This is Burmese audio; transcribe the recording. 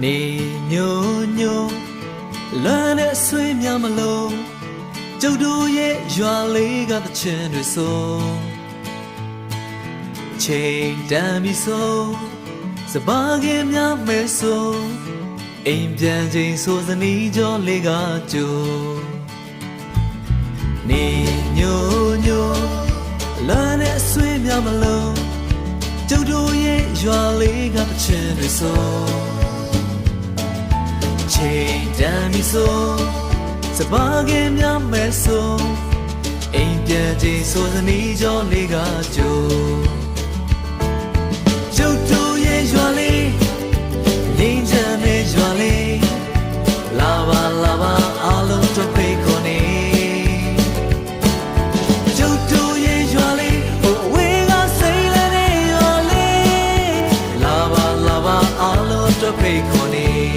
နေညိုညိုလမ်းနဲ့ဆွေးများမလို့ကျုပ်တို့ရဲ့ရွာလေးကတချင်တွေဆိုချိန်တန်ပြီဆိုစပါးကင်းများမဲဆိုအိမ်ပြန်ချိန်ဆိုစနီးကြောလေးကကြိုနေညိုညိုလမ်းနဲ့ဆွေးများမလို့ကျုပ်တို့ရဲ့ရွာလေးကတချင်တွေဆိုချိန်တန်ပြီဆိုစပါးကင်းများမဲဆိုအိမ်ပြန်ချိန်ဆိုစနီးကြောလေးကကြိုကျုပ်တို့ရဲ့ရွာလေးငြိမ်းချမ်းတဲ့ရွာလေးလာပါလာပါအားလုံးတို့ဖိတ်ခေါ်နေကျုပ်တို့ရဲ့ရွာလေးဟိုဝေးကစိတ်လည်းတဲ့ရွာလေးလာပါလာပါအားလုံးတို့ဖိတ်ခေါ်နေ